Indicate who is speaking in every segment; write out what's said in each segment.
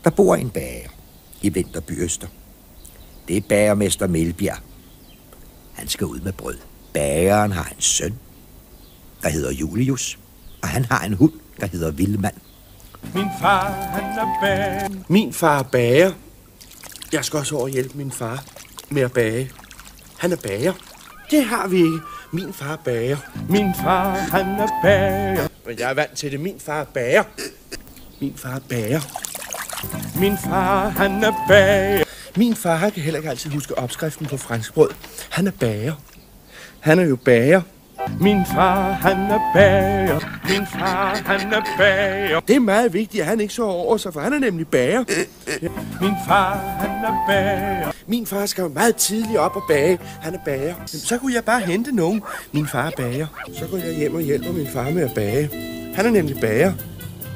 Speaker 1: Der bor en bager i Vinterby Øster. Det er bagermester Melbjerg. Han skal ud med brød. Bageren har en søn, der hedder Julius, og han har en hund, der hedder Vildmand.
Speaker 2: Min far, han er bager.
Speaker 3: Min far er bager. Jeg skal også over hjælpe min far med at bage. Han er bager. Det har vi ikke. Min far er bager.
Speaker 2: Min far, han er bager.
Speaker 3: Men jeg er vant til det. Min far er bager. Min far er bager.
Speaker 2: Min far, han er bager.
Speaker 3: Min far kan heller ikke altid huske opskriften på franskbrød. Han er bager. Han er jo bager.
Speaker 2: Min far, han er bager. Min far, han er bager.
Speaker 3: Det er meget vigtigt, at han ikke så over sig, for han er nemlig bager.
Speaker 2: Min far, han er bager.
Speaker 3: Min far skal meget tidligt op og bage. Han er bager. Så kunne jeg bare hente nogen. Min far er bager. Så går jeg hjem og hjælper min far med at bage. Han er nemlig bager.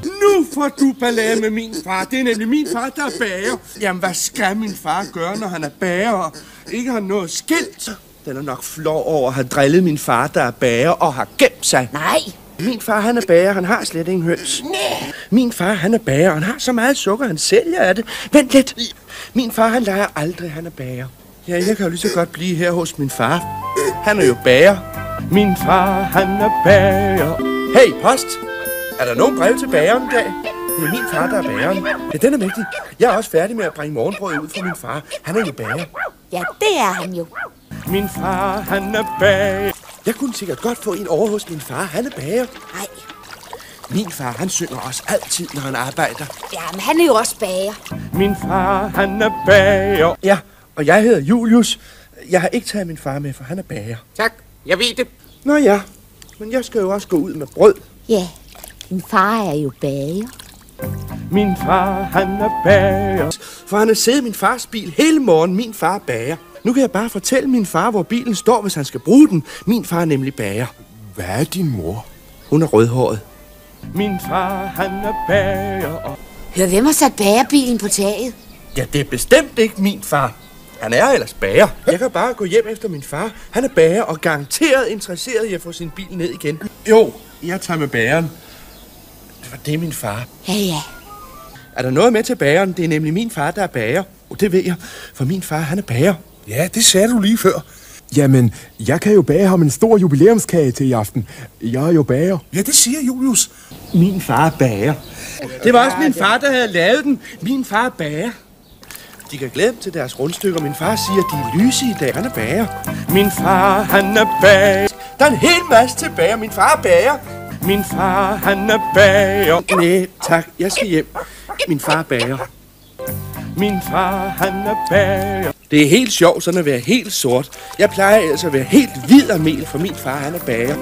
Speaker 3: Nu får du ballade med min far. Det er nemlig min far, der er bager. Jamen, hvad skal min far gøre, når han er bager og ikke har noget skilt? Den er nok flov over at have drillet min far, der er bager og har gemt sig.
Speaker 4: Nej.
Speaker 3: Min far, han er bager. Han har slet ingen høns.
Speaker 4: Nej.
Speaker 3: Min far, han er bager. Han har så meget sukker, han sælger af det. Vent lidt. Min far, han leger aldrig, han er bager. Ja, jeg kan jo lige så godt blive her hos min far. Han er jo bager.
Speaker 2: Min far, han er bager.
Speaker 3: Hey, post! Er der nogen brev til bageren i dag? Det er min far, der er bageren. Ja, den er mægtig. Jeg er også færdig med at bringe morgenbrød ud for min far. Han er jo bager.
Speaker 4: Ja, det er han jo.
Speaker 2: Min far, han er bager.
Speaker 3: Jeg kunne sikkert godt få en over hos min far. Han er bager.
Speaker 4: Nej.
Speaker 3: Min far, han synger også altid, når han arbejder.
Speaker 4: Ja, men han er jo også bager.
Speaker 2: Min far, han er bager.
Speaker 3: Ja, og jeg hedder Julius. Jeg har ikke taget min far med, for han er bager.
Speaker 5: Tak, jeg ved det.
Speaker 3: Nå ja, men jeg skal jo også gå ud med brød.
Speaker 4: Ja, min far er jo bager.
Speaker 2: Min far, han er bager.
Speaker 3: For han har siddet i min fars bil hele morgen. Min far er bager. Nu kan jeg bare fortælle min far, hvor bilen står, hvis han skal bruge den. Min far er nemlig bager.
Speaker 6: Hvad er din mor?
Speaker 3: Hun er rødhåret.
Speaker 2: Min far, han er bager.
Speaker 4: Hør, hvem har sat bagerbilen på taget?
Speaker 3: Ja, det er bestemt ikke min far. Han er ellers bager. Jeg kan bare gå hjem efter min far. Han er bager og garanteret interesseret i at få sin bil ned igen. Jo, jeg tager med bageren. For det er min far.
Speaker 4: Ja, ja.
Speaker 3: Er der noget med til bageren? Det er nemlig min far, der er bager. Og det ved jeg, for min far, han er bager.
Speaker 6: Ja, det sagde du lige før. Jamen, jeg kan jo bage ham en stor jubilæumskage til i aften. Jeg er jo bager.
Speaker 5: Ja, det siger Julius.
Speaker 3: Min far er bager. Det var også min far, der havde lavet den. Min far er bager. De kan glæde dem til deres rundstykker. Min far siger, at de er lyse i dag. Han er bager.
Speaker 2: Min far, han er bager.
Speaker 3: Der er en hel masse tilbage. Min far er bager.
Speaker 2: Min far, han er bager.
Speaker 3: Nej, tak. Jeg skal hjem. Min far er bager.
Speaker 2: Min far, han er bager.
Speaker 3: Det er helt sjovt sådan at være helt sort. Jeg plejer ellers at være helt hvid af mel, for min far, han er bager.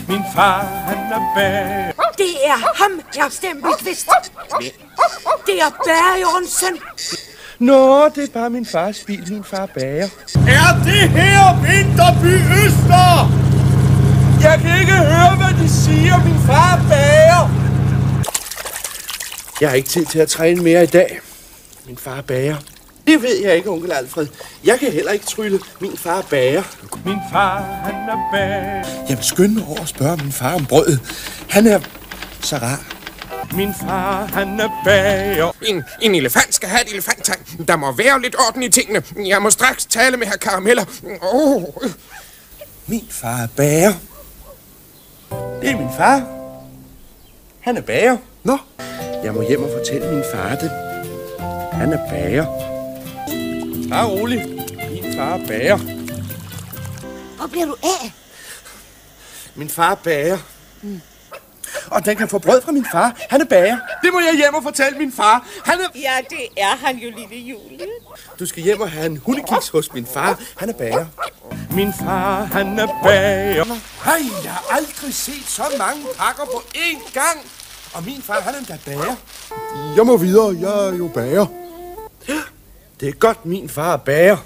Speaker 2: Min far, han er bager.
Speaker 7: Det er ham, jeg har stemt mit vist. Det er bagerens søn.
Speaker 3: Nå, det er bare min fars bil. Min far er bager.
Speaker 2: Er det her Vinterby Øster?
Speaker 3: Jeg kan ikke høre, hvad de siger. Min far er bager. Jeg har ikke tid til at træne mere i dag. Min far er bager. Det ved jeg ikke, onkel Alfred. Jeg kan heller ikke trylle. Min far er bager.
Speaker 2: Min far, han er bager.
Speaker 3: Jeg vil skynde mig over at spørge min far om brødet. Han er så rar.
Speaker 2: Min far, han er bager.
Speaker 5: En elefant skal have et elefanttegn. Der må være lidt orden i tingene. Jeg må straks tale med herr Karameller.
Speaker 3: Min far er bager. Det er min far. Han er bager.
Speaker 6: Nå,
Speaker 3: jeg må hjem og fortælle min far det. Han er bager. Bare rolig. Min far er bager.
Speaker 4: Hvor bliver du af?
Speaker 3: Min far er bager. Og den kan få brød fra min far. Han er bager. Det må jeg hjem og fortælle min far. Han er...
Speaker 7: Ja, det er han jo, lille Julie.
Speaker 3: Du skal hjem og have en hundekiks hos min far. Han er bager.
Speaker 2: Min far, han er bager.
Speaker 3: Hej, jeg har aldrig set så mange pakker på én gang. Og min far, han er da bager.
Speaker 6: jeg må videre. Jeg er jo bager.
Speaker 3: Det er godt, min far er bager.